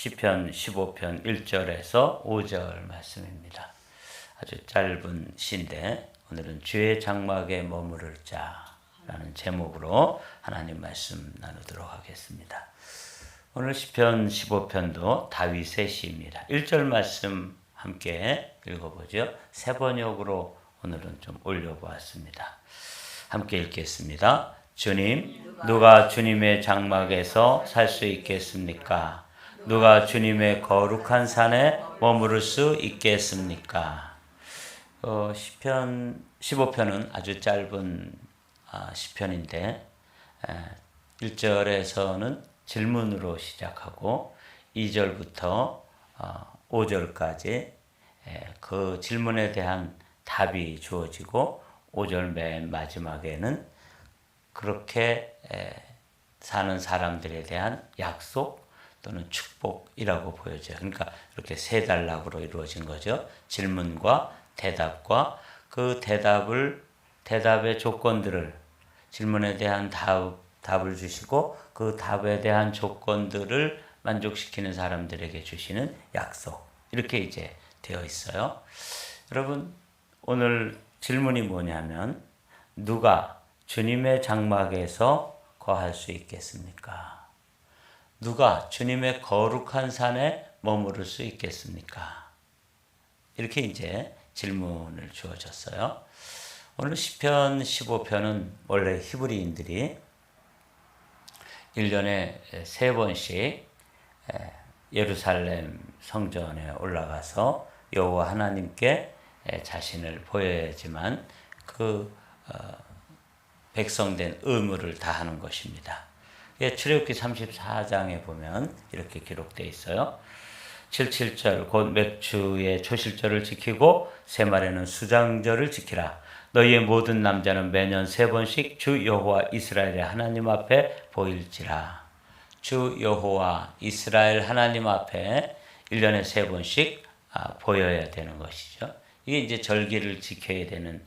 시편 15편 1절에서 5절 말씀입니다. 아주 짧은 시인데 오늘은 주의 장막에 머무를 자라는 제목으로 하나님 말씀 나누도록 하겠습니다. 오늘 시편 15편도 다윗의 시입니다. 1절 말씀 함께 읽어보죠. 새 번역으로 오늘은 좀 올려보았습니다. 함께 읽겠습니다. 주님, 누가 주님의 장막에서 살 수 있겠습니까? 누가 주님의 거룩한 산에 머무를 수 있겠습니까? 시편 15편은 아주 짧은 시편인데 1절에서는 질문으로 시작하고 2절부터 5절까지 그 질문에 대한 답이 주어지고 5절 맨 마지막에는 그렇게 사는 사람들에 대한 약속 또는 축복이라고 보여져요. 그러니까 이렇게 세 단락으로 이루어진 거죠. 질문과 대답과 그 대답의 조건들을 질문에 대한 답을 주시고 그 답에 대한 조건들을 만족시키는 사람들에게 주시는 약속. 이렇게 이제 되어 있어요. 여러분, 오늘 질문이 뭐냐면 누가 주님의 장막에서 거할 수 있겠습니까? 누가 주님의 거룩한 산에 머무를 수 있겠습니까? 이렇게 이제 질문을 주어졌어요. 오늘 시편 15편은 원래 히브리인들이 1년에 3번씩 예루살렘 성전에 올라가서 여호와 하나님께 자신을 보여야지만 그 백성된 의무를 다하는 것입니다. 출애굽기 34장에 보면 이렇게 기록되어 있어요. 77절 곧 맥주의 초실절을 지키고 새말에는 수장절을 지키라. 너희의 모든 남자는 매년 3번씩 주 여호와 이스라엘의 하나님 앞에 보일지라. 주 여호와 이스라엘 하나님 앞에 1년에 3번씩 보여야 되는 것이죠. 이게 이제 절기를 지켜야 되는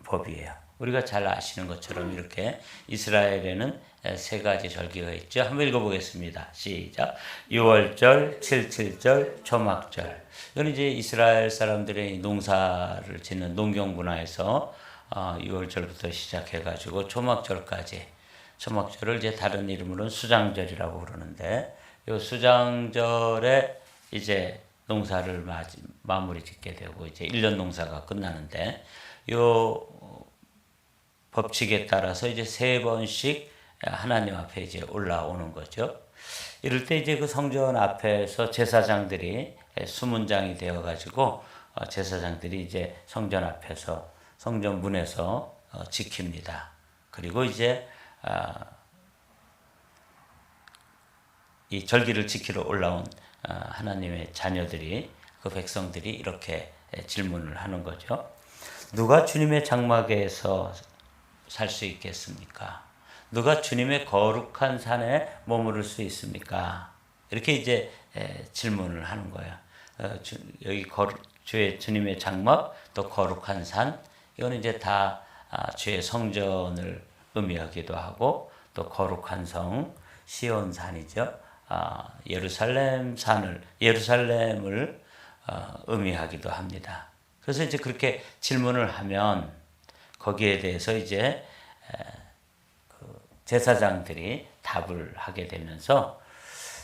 법이에요. 우리가 잘 아시는 것처럼 이렇게 이스라엘에는 3가지 절기가 있죠. 한번 읽어보겠습니다. 시작. 6월절, 77절, 초막절. 이건 이제 이스라엘 사람들의 농사를 짓는 농경 문화에서 6월절부터 시작해가지고 초막절까지. 초막절을 이제 다른 이름으로는 수장절이라고 부르는데, 이 수장절에 이제 농사를 마무리 짓게 되고 이제 1년 농사가 끝나는데, 요 법칙에 따라서 이제 3번씩 하나님 앞에 이제 올라오는 거죠. 이럴 때 이제 그 성전 앞에서 제사장들이 수문장이 되어 가지고 제사장들이 이제 성전 앞에서 성전 문에서 지킵니다. 그리고 이제 이 절기를 지키러 올라온 하나님의 자녀들이 그 백성들이 이렇게 질문을 하는 거죠. 누가 주님의 장막에서 살 수 있겠습니까? 누가 주님의 거룩한 산에 머무를 수 있습니까? 이렇게 이제 질문을 하는 거예요. 여기 주님의 장막, 또 거룩한 산, 이거는 이제 다 주의 성전을 의미하기도 하고, 또 거룩한 성, 시온산이죠. 예루살렘을 의미하기도 합니다. 그래서 이제 그렇게 질문을 하면 거기에 대해서 이제 제사장들이 답을 하게 되면서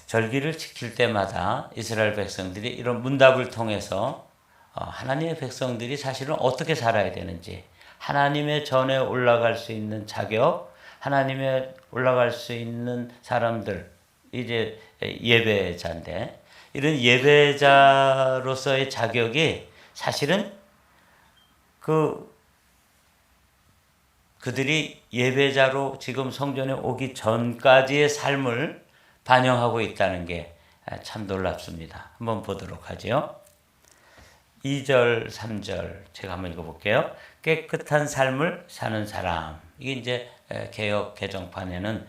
절기를 지킬 때마다 이스라엘 백성들이 이런 문답을 통해서 하나님의 백성들이 사실은 어떻게 살아야 되는지, 하나님의 전에 올라갈 수 있는 자격, 하나님의 올라갈 수 있는 사람들, 이제 예배자인데, 이런 예배자로서의 자격이 사실은 그들이 예배자로 지금 성전에 오기 전까지의 삶을 반영하고 있다는 게 참 놀랍습니다. 한번 보도록 하죠. 2절, 3절 제가 한번 읽어볼게요. 깨끗한 삶을 사는 사람. 이게 이제 개역 개정판에는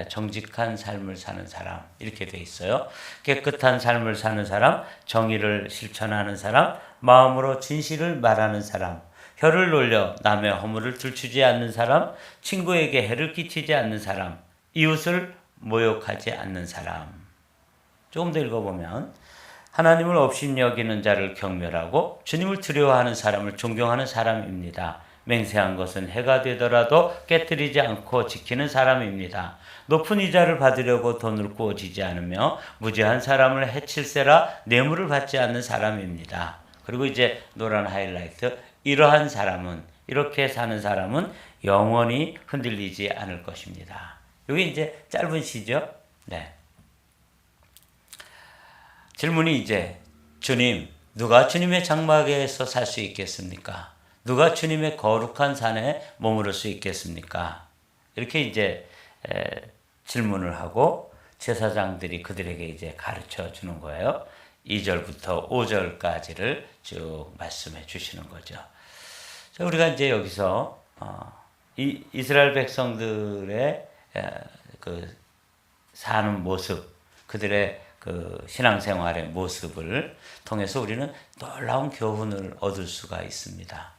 정직한 삶을 사는 사람 이렇게 돼 있어요. 깨끗한 삶을 사는 사람, 정의를 실천하는 사람, 마음으로 진실을 말하는 사람, 혀를 놀려 남의 허물을 들추지 않는 사람, 친구에게 해를 끼치지 않는 사람, 이웃을 모욕하지 않는 사람. 조금 더 읽어보면 하나님을 업신여기는 자를 경멸하고 주님을 두려워하는 사람을 존경하는 사람입니다. 맹세한 것은 해가 되더라도 깨뜨리지 않고 지키는 사람입니다. 높은 이자를 받으려고 돈을 꾸어지지 않으며 무죄한 사람을 해칠세라 뇌물을 받지 않는 사람입니다. 그리고 이제 노란 하이라이트, 이러한 사람은, 이렇게 사는 사람은 영원히 흔들리지 않을 것입니다. 이게 이제 짧은 시죠. 네. 질문이 이제, 주님, 누가 주님의 장막에서 살 수 있겠습니까? 누가 주님의 거룩한 산에 머무를 수 있겠습니까? 이렇게 이제 질문을 하고 제사장들이 그들에게 이제 가르쳐 주는 거예요. 2절부터 5절까지를 쭉 말씀해 주시는 거죠. 자, 우리가 이제 여기서 이스라엘 백성들의 그 사는 모습, 그들의 그 신앙생활의 모습을 통해서 우리는 놀라운 교훈을 얻을 수가 있습니다.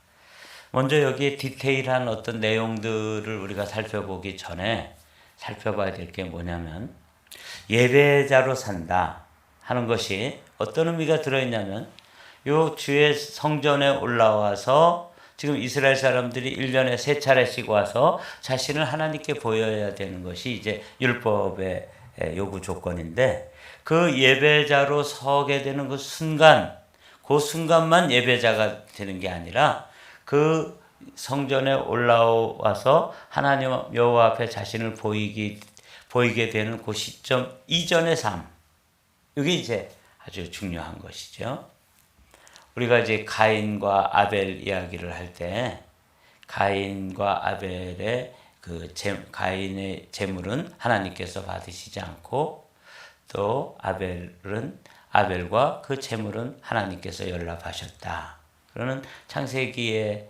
먼저 여기에 디테일한 어떤 내용들을 우리가 살펴보기 전에 살펴봐야 될 게 뭐냐면, 예배자로 산다 하는 것이 어떤 의미가 들어있냐면, 요 주의 성전에 올라와서 지금 이스라엘 사람들이 1년에 3차례씩 와서 자신을 하나님께 보여야 되는 것이 이제 율법의 요구 조건인데, 그 예배자로 서게 되는 그 순간만 예배자가 되는 게 아니라 그 성전에 올라와서 하나님 여호와 앞에 자신을 보이게 되는 그 시점 이전의 삶, 이게 이제 아주 중요한 것이죠. 우리가 이제 가인과 아벨 이야기를 할 때, 가인과 아벨의 가인의 제물은 하나님께서 받으시지 않고, 또 아벨과 그 제물은 하나님께서 연락하셨다. 그러는 창세기의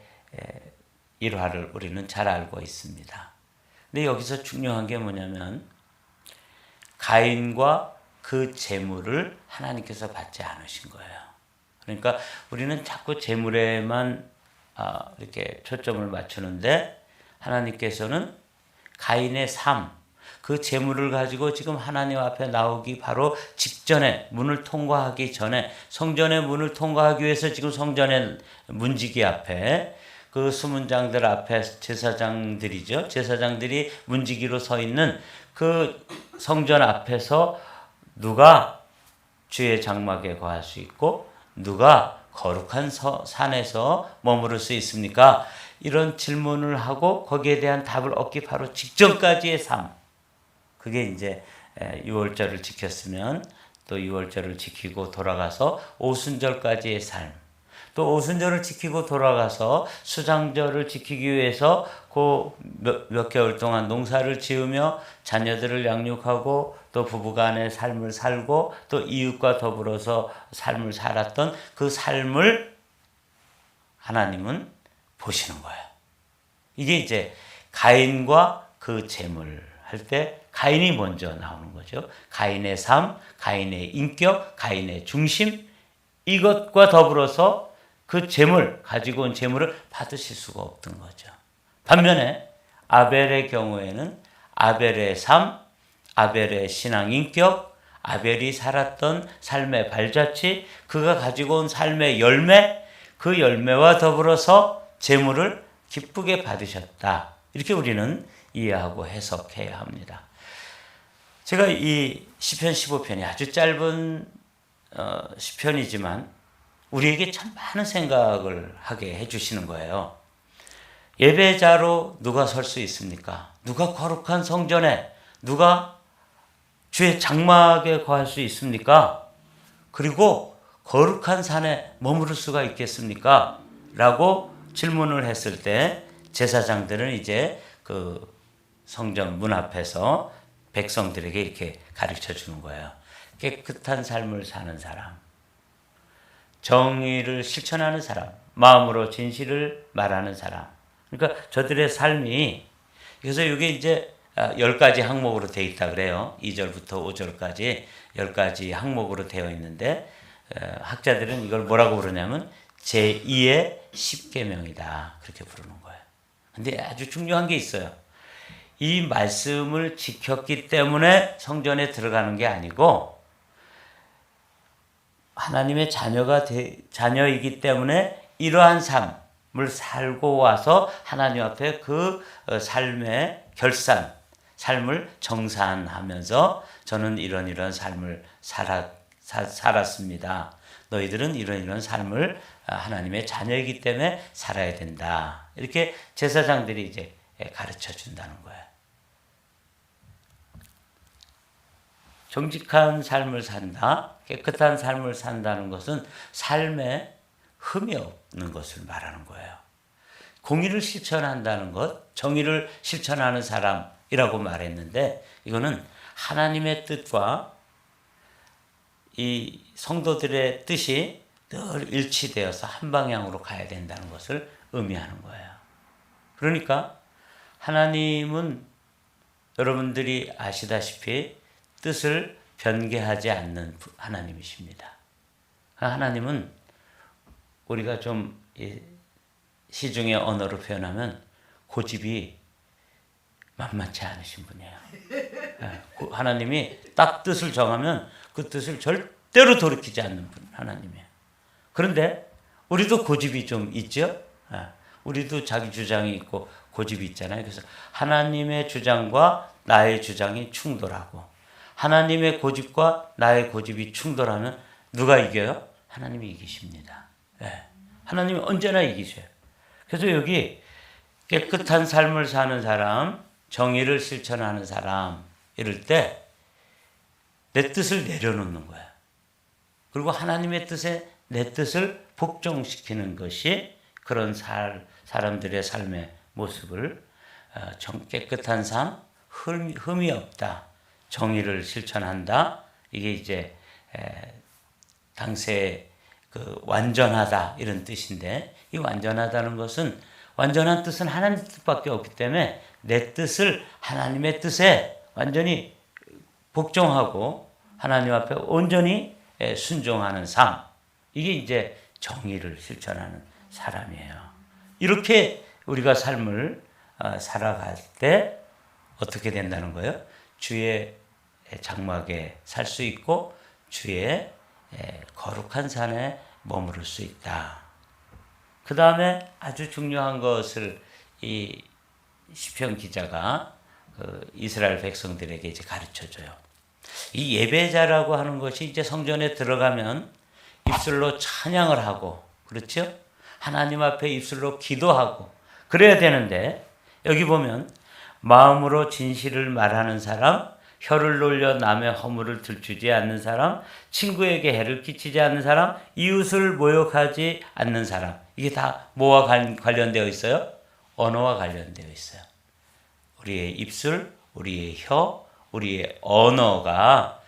일화를 우리는 잘 알고 있습니다. 근데 여기서 중요한 게 뭐냐면, 가인과 그 제물을 하나님께서 받지 않으신 거예요. 그러니까 우리는 자꾸 제물에만 이렇게 초점을 맞추는데, 하나님께서는 가인의 삶, 그 제물을 가지고 지금 하나님 앞에 나오기 바로 직전에, 문을 통과하기 전에, 성전의 문을 통과하기 위해서 지금 성전의 문지기 앞에, 그 수문장들 앞에 제사장들이죠. 제사장들이 문지기로 서 있는 그 성전 앞에서 누가 주의 장막에 거할 수 있고 누가 거룩한 산에서 머무를 수 있습니까? 이런 질문을 하고 거기에 대한 답을 얻기 바로 직전까지의 삶. 그게 이제 유월절을 지켰으면 또 유월절을 지키고 돌아가서 오순절까지의 삶. 또 오순절을 지키고 돌아가서 수장절을 지키기 위해서 그 몇 개월 동안 농사를 지으며 자녀들을 양육하고 또 부부간의 삶을 살고 또 이웃과 더불어서 삶을 살았던 그 삶을 하나님은 보시는 거예요. 이게 이제 가인과 그 제물 할 때 가인이 먼저 나오는 거죠. 가인의 삶, 가인의 인격, 가인의 중심, 이것과 더불어서 그 제물, 가지고 온 제물을 받으실 수가 없던 거죠. 반면에 아벨의 경우에는 아벨의 삶, 아벨의 신앙 인격, 아벨이 살았던 삶의 발자취, 그가 가지고 온 삶의 열매, 그 열매와 더불어서 제물을 기쁘게 받으셨다. 이렇게 우리는 이해하고 해석해야 합니다. 제가 이 시편 15편이 아주 짧은 시편이지만 우리에게 참 많은 생각을 하게 해주시는 거예요. 예배자로 누가 설 수 있습니까? 누가 거룩한 성전에, 누가 주의 장막에 거할 수 있습니까? 그리고 거룩한 산에 머무를 수가 있겠습니까? 라고 질문을 했을 때 제사장들은 이제 그 성전 문 앞에서 백성들에게 이렇게 가르쳐 주는 거예요. 깨끗한 삶을 사는 사람, 정의를 실천하는 사람, 마음으로 진실을 말하는 사람. 그러니까 저들의 삶이, 그래서 이게 이제 10가지 항목으로 되어 있다 그래요. 2절부터 5절까지 10가지 항목으로 되어 있는데 학자들은 이걸 뭐라고 부르냐면 제2의 10계명이다. 그렇게 부르는 거예요. 근데 아주 중요한 게 있어요. 이 말씀을 지켰기 때문에 성전에 들어가는 게 아니고 하나님의 자녀이기 때문에 이러한 삶을 살고 와서 하나님 앞에 그 삶의 삶을 정산하면서 저는 이런 삶을 살았습니다. 너희들은 이런 삶을 하나님의 자녀이기 때문에 살아야 된다. 이렇게 제사장들이 이제 가르쳐 준다는 거예요. 정직한 삶을 산다, 깨끗한 삶을 산다는 것은 삶에 흠이 없는 것을 말하는 거예요. 공의를 실천한다는 것, 정의를 실천하는 사람이라고 말했는데 이거는 하나님의 뜻과 이 성도들의 뜻이 늘 일치되어서 한 방향으로 가야 된다는 것을 의미하는 거예요. 그러니까 하나님은 여러분들이 아시다시피 뜻을 변개하지 않는 하나님이십니다. 하나님은 우리가 좀 시중의 언어로 표현하면 고집이 만만치 않으신 분이에요. 하나님이 딱 뜻을 정하면 그 뜻을 절대로 돌이키지 않는 분, 하나님이에요. 그런데 우리도 고집이 좀 있죠? 우리도 자기 주장이 있고 고집이 있잖아요. 그래서 하나님의 주장과 나의 주장이 충돌하고 하나님의 고집과 나의 고집이 충돌하면 누가 이겨요? 하나님이 이기십니다. 하나님이 언제나 이기셔요. 그래서 여기 깨끗한 삶을 사는 사람, 정의를 실천하는 사람 이럴 때 내 뜻을 내려놓는 거야. 그리고 하나님의 뜻에 내 뜻을 복종시키는 것이 그런 사람들의 삶의 모습을 깨끗한 삶, 흠이 없다, 정의를 실천한다. 이게 이제 당시에 그 완전하다 이런 뜻인데 이 완전하다는 것은 완전한 뜻은 하나님 뜻밖에 없기 때문에 내 뜻을 하나님의 뜻에 완전히 복종하고 하나님 앞에 온전히 순종하는 삶. 이게 이제 정의를 실천하는 사람이에요. 이렇게 우리가 삶을 살아갈 때 어떻게 된다는 거예요? 주의 장막에 살 수 있고 주의 거룩한 산에 머무를 수 있다. 그 다음에 아주 중요한 것을 이 시편 기자가 그 이스라엘 백성들에게 이제 가르쳐줘요. 이 예배자라고 하는 것이 이제 성전에 들어가면 입술로 찬양을 하고, 그렇죠? 하나님 앞에 입술로 기도하고 그래야 되는데 여기 보면 마음으로 진실을 말하는 사람, 혀를 놀려 남의 허물을 들추지 않는 사람, 친구에게 해를 끼치지 않는 사람, 이웃을 모욕하지 않는 사람. 이게 다 뭐와 관련되어 있어요? 언어와 관련되어 있어요. 우리의 입술, 우리의 혀, 우리의 언어가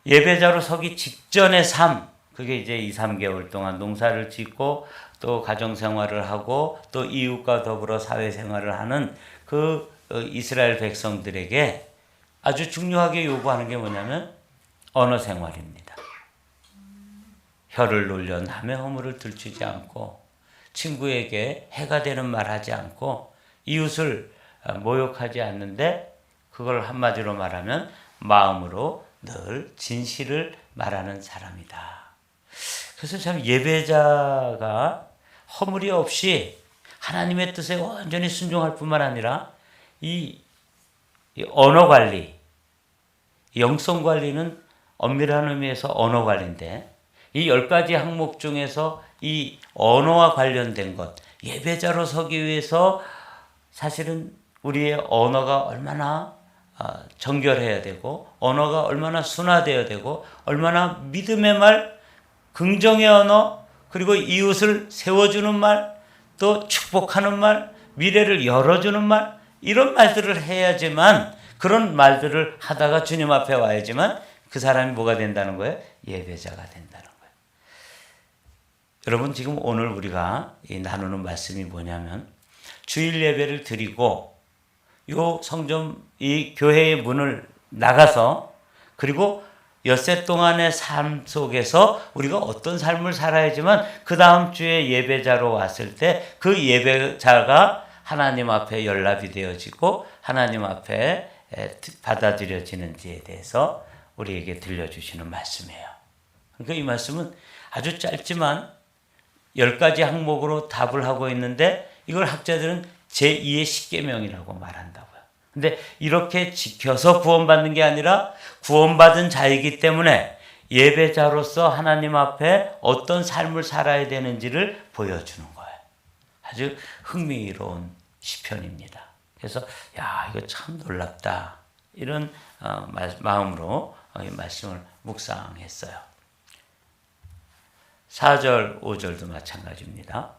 예배자로 서기 직전의 삶, 그게 이제 2, 3개월 동안 농사를 짓고 또 가정생활을 하고 또 이웃과 더불어 사회생활을 하는 그 이스라엘 백성들에게 아주 중요하게 요구하는 게 뭐냐면 언어 생활입니다. 혀를 놀려 남의 허물을 들추지 않고 친구에게 해가 되는 말 하지 않고 이웃을 모욕하지 않는데 그걸 한마디로 말하면 마음으로 늘 진실을 말하는 사람이다. 그래서 참 예배자가 허물이 없이 하나님의 뜻에 완전히 순종할 뿐만 아니라 이 언어 관리, 영성 관리는 엄밀한 의미에서 언어 관리인데 이 10가지 항목 중에서 이 언어와 관련된 것, 예배자로 서기 위해서 사실은 우리의 언어가 얼마나 정결해야 되고 언어가 얼마나 순화되어야 되고 얼마나 믿음의 말, 긍정의 언어, 그리고 이웃을 세워주는 말, 또 축복하는 말, 미래를 열어주는 말, 이런 말들을 해야지만, 그런 말들을 하다가 주님 앞에 와야지만 그 사람이 뭐가 된다는 거예요? 예배자가 된다는 거예요. 여러분, 지금 오늘 우리가 나누는 말씀이 뭐냐면 주일 예배를 드리고 요 성전, 이 교회의 문을 나가서 그리고 엿새 동안의 삶 속에서 우리가 어떤 삶을 살아야지만 그 다음 주에 예배자로 왔을 때 그 예배자가 하나님 앞에 연락이 되어지고 하나님 앞에 받아들여지는지에 대해서 우리에게 들려주시는 말씀이에요. 그러니까 이 말씀은 아주 짧지만 10가지 항목으로 답을 하고 있는데 이걸 학자들은 제2의 십계명이라고 말한다고요. 근데 이렇게 지켜서 구원받는 게 아니라 구원받은 자이기 때문에 예배자로서 하나님 앞에 어떤 삶을 살아야 되는지를 보여주는 거예요. 아주 흥미로운 시편입니다. 그래서 야, 이거 참 놀랍다. 이런 마음으로 이 말씀을 묵상했어요. 4절, 5절도 마찬가지입니다.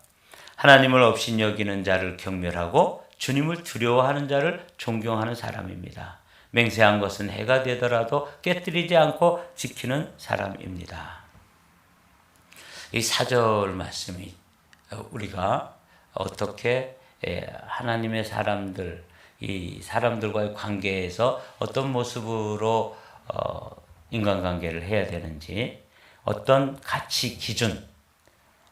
하나님을 업신여기는 자를 경멸하고 주님을 두려워하는 자를 존경하는 사람입니다. 맹세한 것은 해가 되더라도 깨뜨리지 않고 지키는 사람입니다. 이 4절 말씀이 우리가 어떻게 하나님의 사람들, 이 사람들과의 관계에서 어떤 모습으로 인간관계를 해야 되는지, 어떤 가치 기준,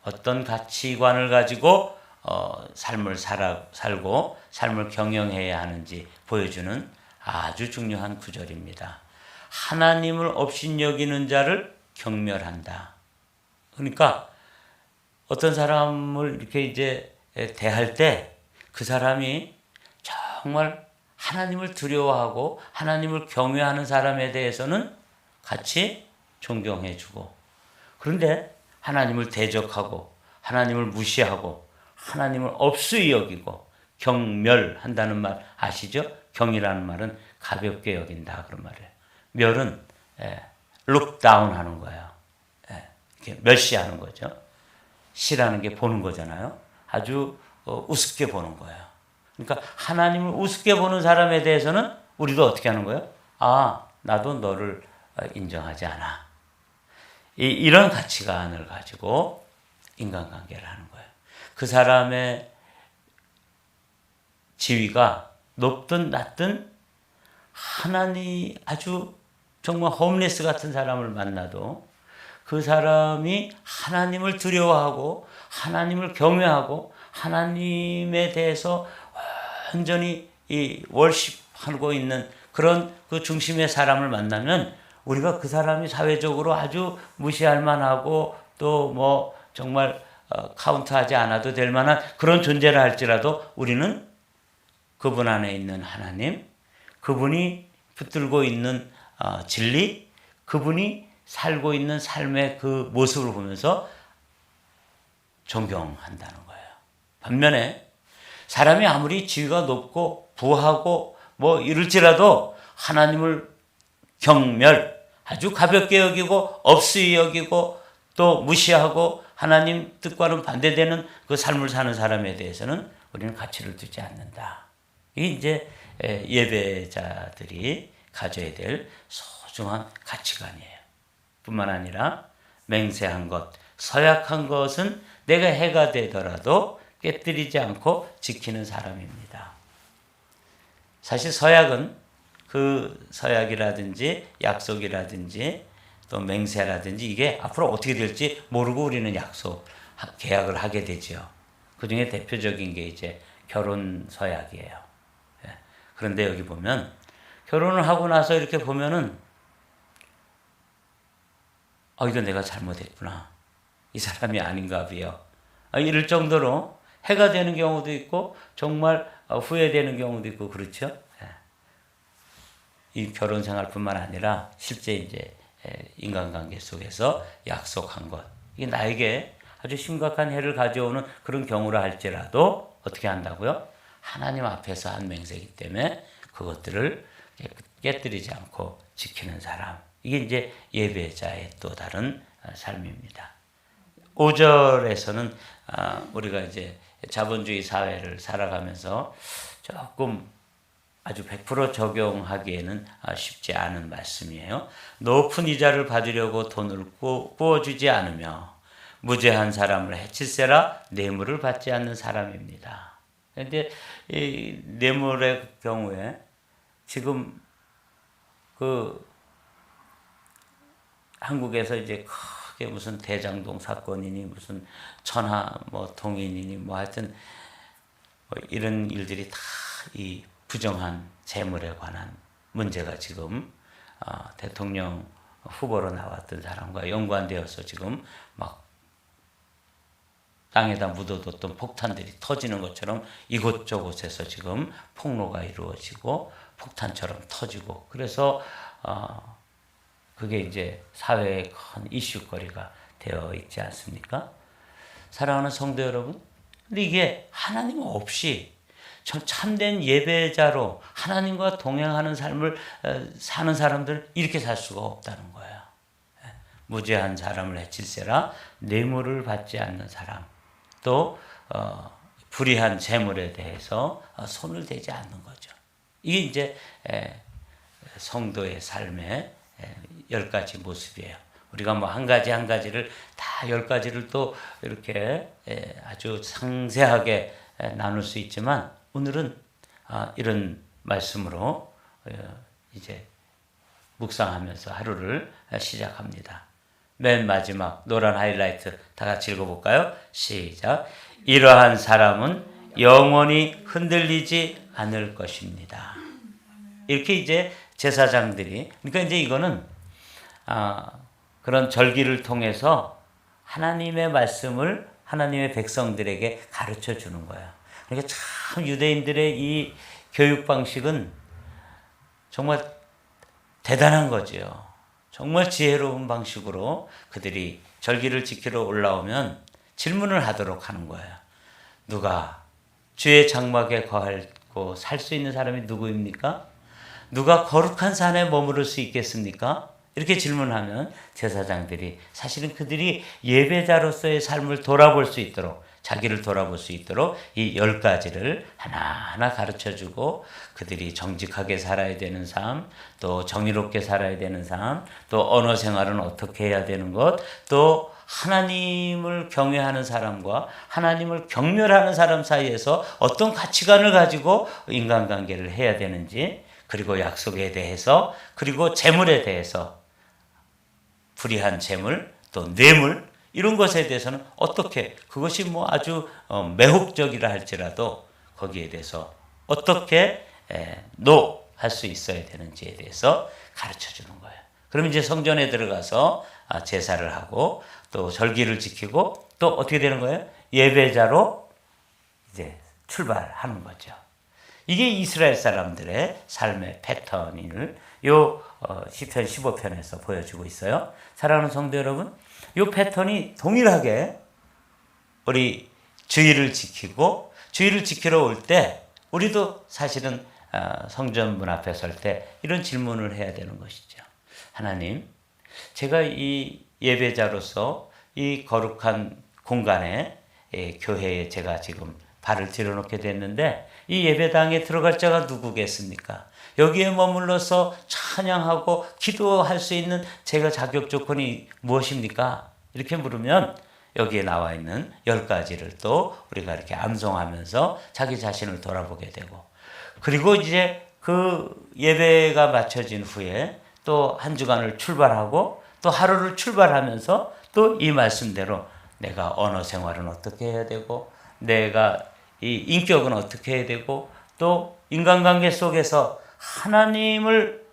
어떤 가치관을 가지고 삶을 살고 삶을 경영해야 하는지 보여주는 아주 중요한 구절입니다. 하나님을 업신여기는 자를 경멸한다. 그러니까 어떤 사람을 이렇게 이제 대할 때 그 사람이 정말 하나님을 두려워하고 하나님을 경외하는 사람에 대해서는 같이 존경해주고, 그런데 하나님을 대적하고 하나님을 무시하고 하나님을 없이 여기고 경멸한다는 말 아시죠? 경이라는 말은 가볍게 여긴다 그런 말이에요. 멸은 look down 하는 거예요. 이렇게 멸시하는 거죠. 시라는 게 보는 거잖아요. 아주 우습게 보는 거예요. 그러니까 하나님을 우습게 보는 사람에 대해서는 우리도 어떻게 하는 거예요? 아, 나도 너를 인정하지 않아. 이런 가치관을 가지고 인간관계를 하는 거예요. 그 사람의 지위가 높든 낮든 하나님 아주 정말 홈리스 같은 사람을 만나도 그 사람이 하나님을 두려워하고 하나님을 경외하고 하나님에 대해서 완전히 이 월십하고 있는 그런 그 중심의 사람을 만나면 우리가 그 사람이 사회적으로 아주 무시할 만하고 또 뭐 정말 카운트하지 않아도 될 만한 그런 존재라 할지라도 우리는 그분 안에 있는 하나님, 그분이 붙들고 있는 진리, 그분이 살고 있는 삶의 그 모습을 보면서 존경한다는 거예요. 반면에 사람이 아무리 지위가 높고 부하고 뭐 이럴지라도 하나님을 경멸, 아주 가볍게 여기고 없이 여기고 또 무시하고 하나님 뜻과는 반대되는 그 삶을 사는 사람에 대해서는 우리는 가치를 두지 않는다. 이게 이제 예배자들이 가져야 될 소중한 가치관이에요. 뿐만 아니라 맹세한 것, 서약한 것은 내가 해가 되더라도 깨뜨리지 않고 지키는 사람입니다. 사실 서약은 그 서약이라든지 약속이라든지 또 맹세라든지 이게 앞으로 어떻게 될지 모르고 우리는 계약을 하게 되죠. 그 중에 대표적인 게 이제 결혼 서약이에요. 그런데 여기 보면 결혼을 하고 나서 이렇게 보면은 이거 내가 잘못했구나. 이 사람이 아닌가 봐요. 이럴 정도로 해가 되는 경우도 있고 정말 후회되는 경우도 있고 그렇죠. 이 결혼 생활뿐만 아니라 실제 이제 인간관계 속에서 약속한 것, 이게 나에게 아주 심각한 해를 가져오는 그런 경우라 할지라도 어떻게 한다고요? 하나님 앞에서 한 맹세이기 때문에 그것들을 깨뜨리지 않고 지키는 사람. 이게 이제 예배자의 또 다른 삶입니다. 5절에서는 우리가 이제 자본주의 사회를 살아가면서 조금 아주 100% 적용하기에는 쉽지 않은 말씀이에요. 높은 이자를 받으려고 돈을 부어주지 않으며 무죄한 사람을 해칠세라 뇌물을 받지 않는 사람입니다. 그런데 이 뇌물의 경우에 지금 그 한국에서 이제 크게 무슨 대장동 사건이니 무슨 천하 뭐 동인이니 뭐 하여튼 뭐 이런 일들이 다 이 부정한 재물에 관한 문제가 지금 대통령 후보로 나왔던 사람과 연관되어서 지금 막 땅에다 묻어뒀던 폭탄들이 터지는 것처럼 이곳저곳에서 지금 폭로가 이루어지고 폭탄처럼 터지고, 그래서 그게 이제 사회의 큰 이슈거리가 되어 있지 않습니까? 사랑하는 성도 여러분, 근데 이게 하나님 없이 참된 예배자로 하나님과 동행하는 삶을 사는 사람들은 이렇게 살 수가 없다는 거예요. 무죄한 사람을 해칠세라 뇌물을 받지 않는 사람, 또 불의한 재물에 대해서 손을 대지 않는 거죠. 이게 이제 성도의 삶의 10가지 모습이에요. 우리가 뭐 한 가지 한 가지를 다 10가지를 또 이렇게 아주 상세하게 나눌 수 있지만, 오늘은 이런 말씀으로 이제 묵상하면서 하루를 시작합니다. 맨 마지막 노란 하이라이트 다 같이 읽어볼까요? 시작. 이러한 사람은 영원히 흔들리지 않을 것입니다. 이렇게 이제 제사장들이, 그러니까 이제 이거는 그런 절기를 통해서 하나님의 말씀을 하나님의 백성들에게 가르쳐 주는 거예요. 그러니까 참 유대인들의 이 교육 방식은 정말 대단한 거죠. 정말 지혜로운 방식으로 그들이 절기를 지키러 올라오면 질문을 하도록 하는 거예요. 누가 주의 장막에 거하고 살 수 있는 사람이 누구입니까? 누가 거룩한 산에 머무를 수 있겠습니까? 이렇게 질문하면 제사장들이 사실은 그들이 예배자로서의 삶을 돌아볼 수 있도록, 자기를 돌아볼 수 있도록 이 10가지를 하나하나 가르쳐주고, 그들이 정직하게 살아야 되는 삶, 또 정의롭게 살아야 되는 삶, 또 언어 생활은 어떻게 해야 되는 것, 또 하나님을 경외하는 사람과 하나님을 경멸하는 사람 사이에서 어떤 가치관을 가지고 인간관계를 해야 되는지, 그리고 약속에 대해서, 그리고 재물에 대해서, 불의한 재물, 또 뇌물, 이런 것에 대해서는 어떻게, 그것이 뭐 아주 매혹적이라 할지라도 거기에 대해서 어떻게 노할 수 있어야 되는지에 대해서 가르쳐 주는 거예요. 그럼 이제 성전에 들어가서 제사를 하고 또 절기를 지키고 또 어떻게 되는 거예요? 예배자로 이제 출발하는 거죠. 이게 이스라엘 사람들의 삶의 패턴을 시편 15편에서 보여주고 있어요. 사랑하는 성도 여러분, 이 패턴이 동일하게 우리 주일을 지키고, 주일을 지키러 올 때 우리도 사실은 성전 문 앞에 설 때 이런 질문을 해야 되는 것이죠. 하나님, 제가 이 예배자로서 이 거룩한 공간에, 교회에 제가 지금 발을 들여놓게 됐는데 이 예배당에 들어갈 자가 누구겠습니까? 여기에 머물러서 찬양하고 기도할 수 있는 제가 자격 조건이 무엇입니까? 이렇게 물으면 여기에 나와 있는 10가지를 또 우리가 이렇게 암송하면서 자기 자신을 돌아보게 되고, 그리고 이제 그 예배가 마쳐진 후에 또 한 주간을 출발하고 또 하루를 출발하면서 또 이 말씀대로 내가 언어 생활은 어떻게 해야 되고, 내가 이 인격은 어떻게 해야 되고, 또 인간관계 속에서 하나님을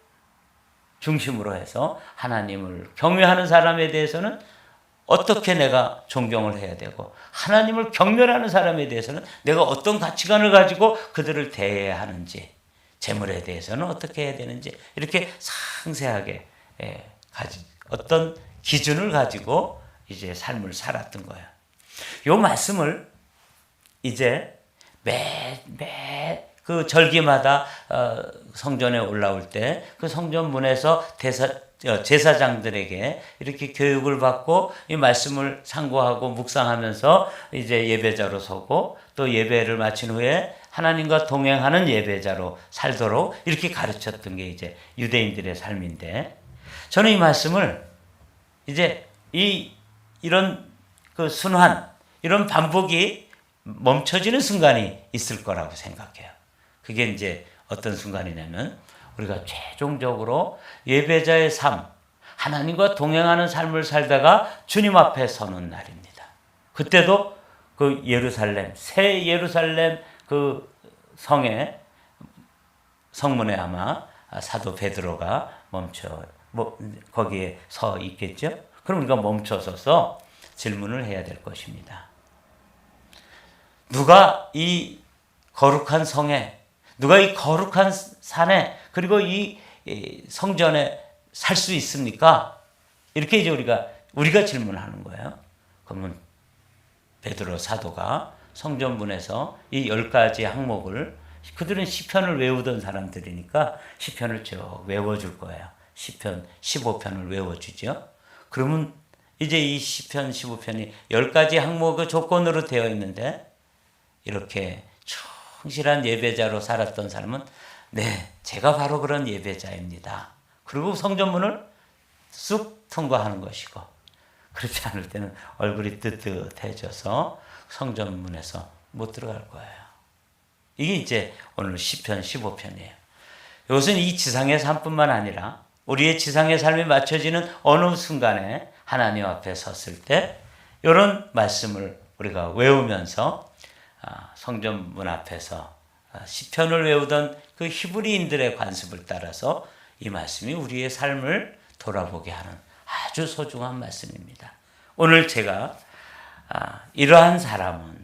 중심으로 해서 하나님을 경외하는 사람에 대해서는 어떻게 내가 존경을 해야 되고, 하나님을 경멸하는 사람에 대해서는 내가 어떤 가치관을 가지고 그들을 대해야 하는지, 재물에 대해서는 어떻게 해야 되는지, 이렇게 상세하게 어떤 기준을 가지고 이제 삶을 살았던 거예요. 이 말씀을 이제 매 그 절기마다 성전에 올라올 때 그 성전 문에서 제사장들에게 이렇게 교육을 받고 이 말씀을 상고하고 묵상하면서 이제 예배자로 서고, 또 예배를 마친 후에 하나님과 동행하는 예배자로 살도록 이렇게 가르쳤던 게 이제 유대인들의 삶인데, 저는 이 말씀을 이제 이런 그 순환, 이런 반복이 멈춰지는 순간이 있을 거라고 생각해요. 그게 이제 어떤 순간이냐면, 우리가 최종적으로 예배자의 삶, 하나님과 동행하는 삶을 살다가 주님 앞에 서는 날입니다. 그때도 그 예루살렘, 새 예루살렘 그 성문에 아마 사도 베드로가 멈춰 뭐 거기에 서 있겠죠. 그럼 우리가 멈춰서서 질문을 해야 될 것입니다. 누가 이 거룩한 성에, 누가 이 거룩한 산에, 그리고 이 성전에 살 수 있습니까? 이렇게 이제 우리가 질문하는 거예요. 그러면 베드로 사도가 성전문에서 이 10가지 항목을, 그들은 시편을 외우던 사람들이니까 시편을 쭉 외워줄 거예요. 시편 15편을 외워주죠. 그러면 이제 이 시편 15편이 10가지 항목의 조건으로 되어 있는데, 이렇게 충실한 예배자로 살았던 사람은 네, 제가 바로 그런 예배자입니다. 그리고 성전문을 쑥 통과하는 것이고, 그렇지 않을 때는 얼굴이 뜨뜻해져서 성전문에서 못 들어갈 거예요. 이게 이제 오늘 시편 15편이에요. 이것은 이 지상의 삶뿐만 아니라 우리의 지상의 삶이 맞춰지는 어느 순간에 하나님 앞에 섰을 때 이런 말씀을 우리가 외우면서 성전문 앞에서 시편을 외우던 그 히브리인들의 관습을 따라서 이 말씀이 우리의 삶을 돌아보게 하는 아주 소중한 말씀입니다. 오늘 제가 이러한 사람은,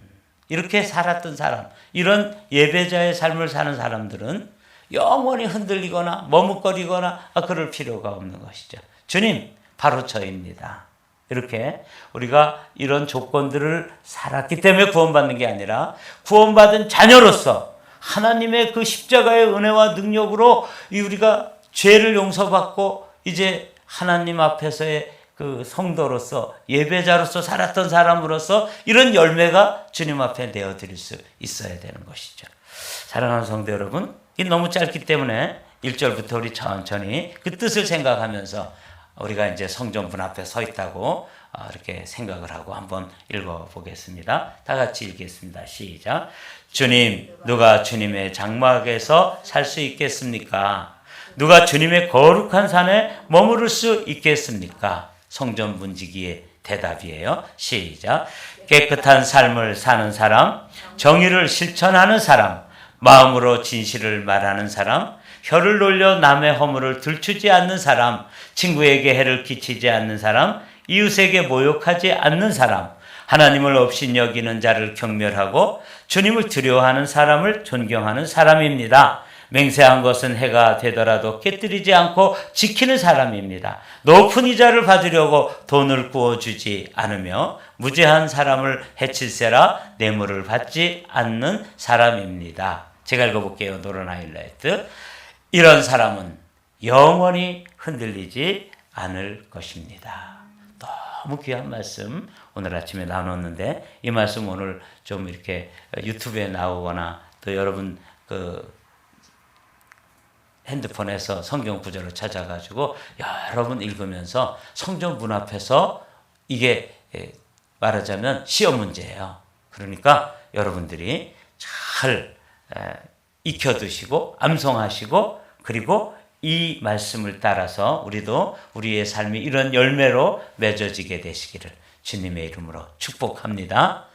이렇게 살았던 사람, 이런 예배자의 삶을 사는 사람들은 영원히 흔들리거나 머뭇거리거나 그럴 필요가 없는 것이죠. 주님, 바로 저입니다. 이렇게 우리가 이런 조건들을 살았기 때문에 구원받는 게 아니라 구원받은 자녀로서 하나님의 그 십자가의 은혜와 능력으로 우리가 죄를 용서받고 이제 하나님 앞에서의 그 성도로서 예배자로서 살았던 사람으로서 이런 열매가 주님 앞에 내어드릴 수 있어야 되는 것이죠. 사랑하는 성도 여러분, 이 너무 짧기 때문에 1절부터 우리 천천히 그 뜻을 생각하면서 우리가 이제 성전문 앞에 서 있다고 이렇게 생각을 하고 한번 읽어보겠습니다. 다 같이 읽겠습니다. 시작. 주님, 누가 주님의 장막에서 살 수 있겠습니까? 누가 주님의 거룩한 산에 머무를 수 있겠습니까? 성전 문지기의 대답이에요. 시작. 깨끗한 삶을 사는 사람, 정의를 실천하는 사람, 마음으로 진실을 말하는 사람, 혀를 놀려 남의 허물을 들추지 않는 사람, 친구에게 해를 끼치지 않는 사람, 이웃에게 모욕하지 않는 사람, 하나님을 업신여기는 자를 경멸하고 주님을 두려워하는 사람을 존경하는 사람입니다. 맹세한 것은 해가 되더라도 깨뜨리지 않고 지키는 사람입니다. 높은 이자를 받으려고 돈을 구워주지 않으며 무죄한 사람을 해칠세라 뇌물을 받지 않는 사람입니다. 제가 읽어볼게요. 노런 하이라이트. 이런 사람은 영원히 흔들리지 않을 것입니다. 너무 귀한 말씀 오늘 아침에 나눴는데, 이 말씀 오늘 좀 이렇게 유튜브에 나오거나 또 여러분 그 핸드폰에서 성경 구절을 찾아가지고 여러 번 읽으면서 성전 문 앞에서, 이게 말하자면 시험 문제예요. 그러니까 여러분들이 잘 익혀두시고 암송하시고, 그리고 이 말씀을 따라서 우리도 우리의 삶이 이런 열매로 맺어지게 되시기를 주님의 이름으로 축복합니다.